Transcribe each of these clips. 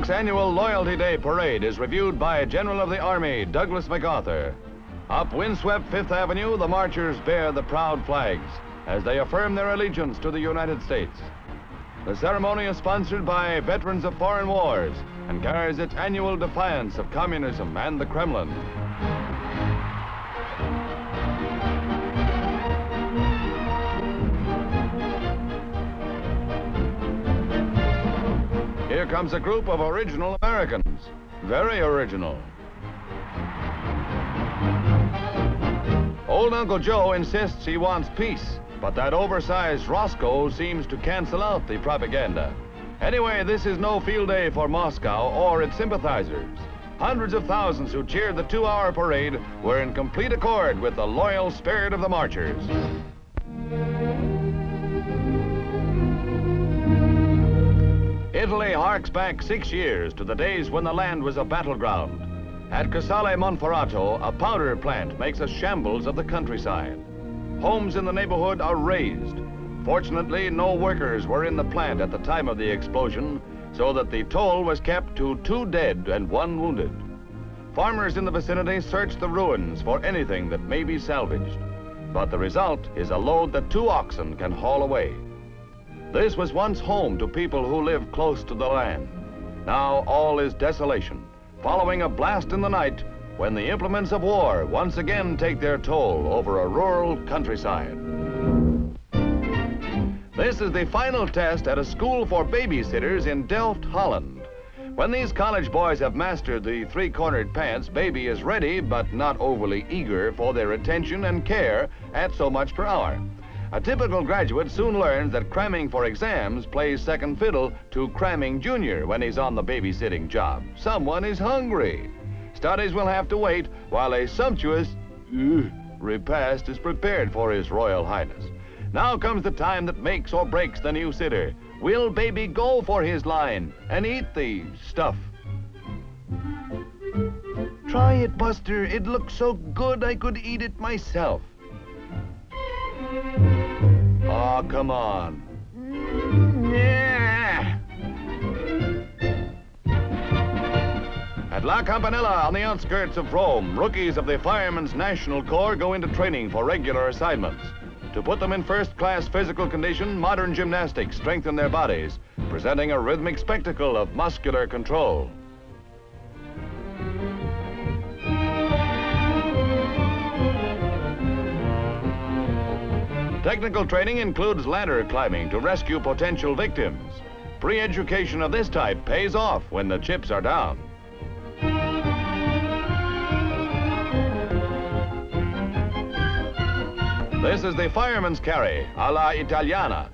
York's annual Loyalty Day Parade is reviewed by General of the Army Douglas MacArthur. Up windswept Fifth Avenue, the marchers bear the proud flags as they affirm their allegiance to the United States. The ceremony is sponsored by veterans of foreign wars and carries its annual defiance of communism and the Kremlin. Here comes a group of original Americans. Very original. Old Uncle Joe insists he wants peace, but that oversized Roscoe seems to cancel out the propaganda. Anyway, this is no field day for Moscow or its sympathizers. Hundreds of thousands who cheered the 2-hour parade were in complete accord with the loyal spirit of the marchers. Italy harks back 6 years to the days when the land was a battleground. At Casale Monferrato, a powder plant makes a shambles of the countryside. Homes in the neighborhood are razed. Fortunately, no workers were in the plant at the time of the explosion, so that the toll was kept to 2 dead and 1 wounded. Farmers in the vicinity search the ruins for anything that may be salvaged, but the result is a load that 2 oxen can haul away. This was once home to people who lived close to the land. Now all is desolation, following a blast in the night when the implements of war once again take their toll over a rural countryside. This is the final test at a school for babysitters in Delft, Holland. When these college boys have mastered the 3-cornered pants, baby is ready but not overly eager for their attention and care at so much per hour. A typical graduate soon learns that cramming for exams plays second fiddle to cramming junior when he's on the babysitting job. Someone is hungry. Studies will have to wait while a sumptuous repast is prepared for His Royal Highness. Now comes the time that makes or breaks the new sitter. Will baby go for his line and eat the stuff? Try it, Buster. It looks so good I could eat it myself. Oh, come on. Yeah. At La Campanella on the outskirts of Rome, rookies of the Firemen's National Corps go into training for regular assignments. To put them in first-class physical condition, modern gymnastics strengthen their bodies, presenting a rhythmic spectacle of muscular control. Technical training includes ladder climbing to rescue potential victims. Pre-education of this type pays off when the chips are down. This is the fireman's carry, a la Italiana.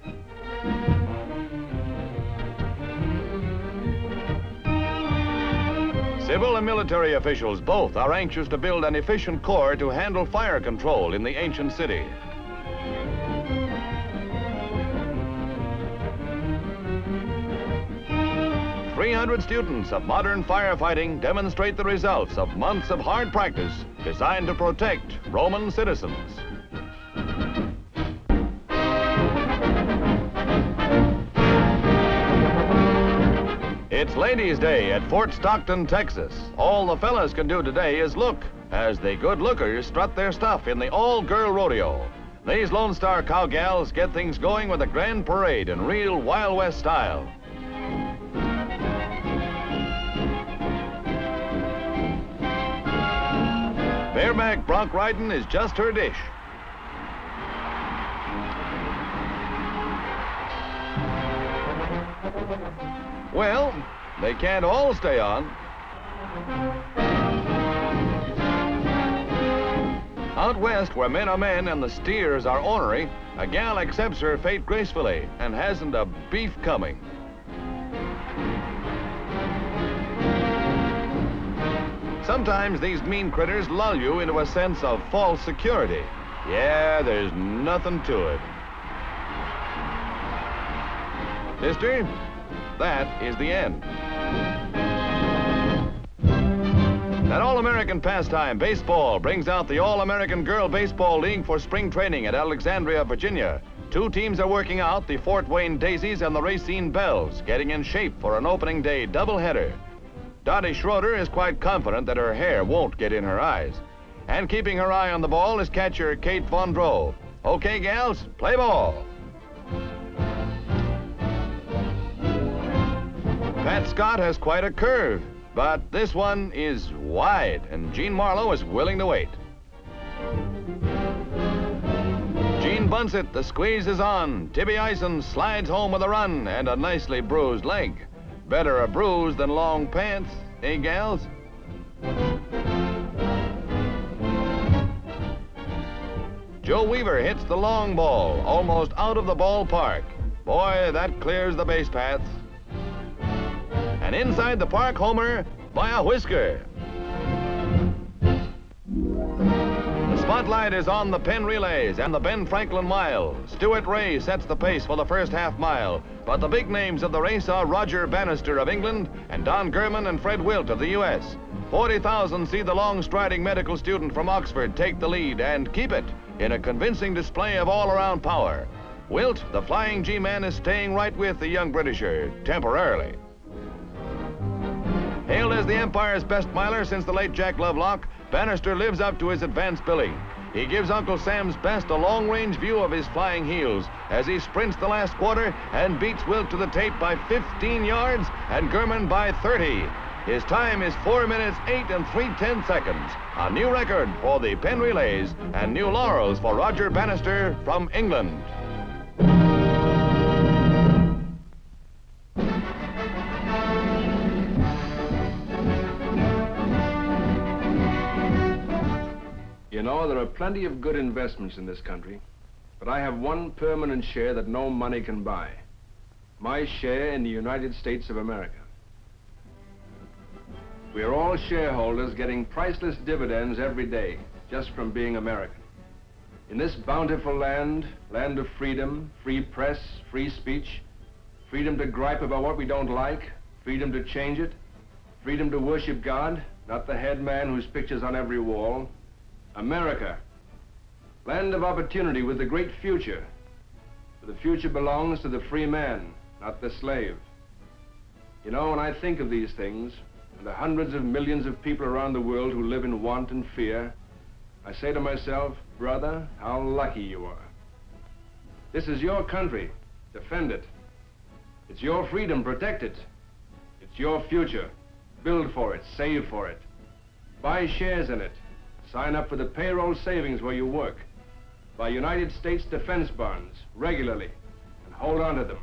Civil and military officials both are anxious to build an efficient corps to handle fire control in the ancient city. 300 students of modern firefighting demonstrate the results of months of hard practice designed to protect Roman citizens. It's Ladies' Day at Fort Stockton, Texas. All the fellas can do today is look as the good lookers strut their stuff in the All-Girl Rodeo. These Lone Star cowgals get things going with a grand parade in real Wild West style. Bareback bronc riding is just her dish. Well, they can't all stay on. Out west, where men are men and the steers are ornery, a gal accepts her fate gracefully and hasn't a beef coming. Sometimes these mean critters lull you into a sense of false security. Yeah, there's nothing to it. Sister, that is the end. That All-American pastime, baseball, brings out the All-American Girl Baseball League for spring training at Alexandria, Virginia. Two teams are working out, the Fort Wayne Daisies and the Racine Bells, getting in shape for an opening day doubleheader. Dottie Schroeder is quite confident that her hair won't get in her eyes. And keeping her eye on the ball is catcher Kate Vondrow. Okay, gals, play ball. Pat Scott has quite a curve, but this one is wide, and Gene Marlowe is willing to wait. Gene bunts it, the squeeze is on. Tibby Ison slides home with a run and a nicely bruised leg. Better a bruise than long pants, eh, gals? Joe Weaver hits the long ball, almost out of the ballpark. Boy, that clears the base paths. And inside the park homer by a whisker. The spotlight is on the Penn Relays and the Ben Franklin Mile. Stuart Ray sets the pace for the first half mile, but the big names of the race are Roger Bannister of England and Don Gehrmann and Fred Wilt of the U.S. 40,000 see the long-striding medical student from Oxford take the lead and keep it in a convincing display of all-around power. Wilt, the flying G-man, is staying right with the young Britisher temporarily. Hailed as the Empire's best miler since the late Jack Lovelock, Bannister lives up to his advanced billing. He gives Uncle Sam's best a long-range view of his flying heels as he sprints the last quarter and beats Wilt to the tape by 15 yards and Gehrmann by 30. His time is 4 minutes, 8 3/10 seconds. A new record for the Penn Relays and new laurels for Roger Bannister from England. You know, there are plenty of good investments in this country, but I have one permanent share that no money can buy. My share in the United States of America. We are all shareholders getting priceless dividends every day, just from being American. In this bountiful land, land of freedom, free press, free speech, freedom to gripe about what we don't like, freedom to change it, freedom to worship God, not the head man whose picture's on every wall. America, land of opportunity with the great future. For the future belongs to the free man, not the slave. You know, when I think of these things, and the hundreds of millions of people around the world who live in want and fear, I say to myself, brother, how lucky you are. This is your country. Defend it. It's your freedom. Protect it. It's your future. Build for it. Save for it. Buy shares in it. Sign up for the payroll savings where you work. Buy United States defense bonds regularly and hold on to them.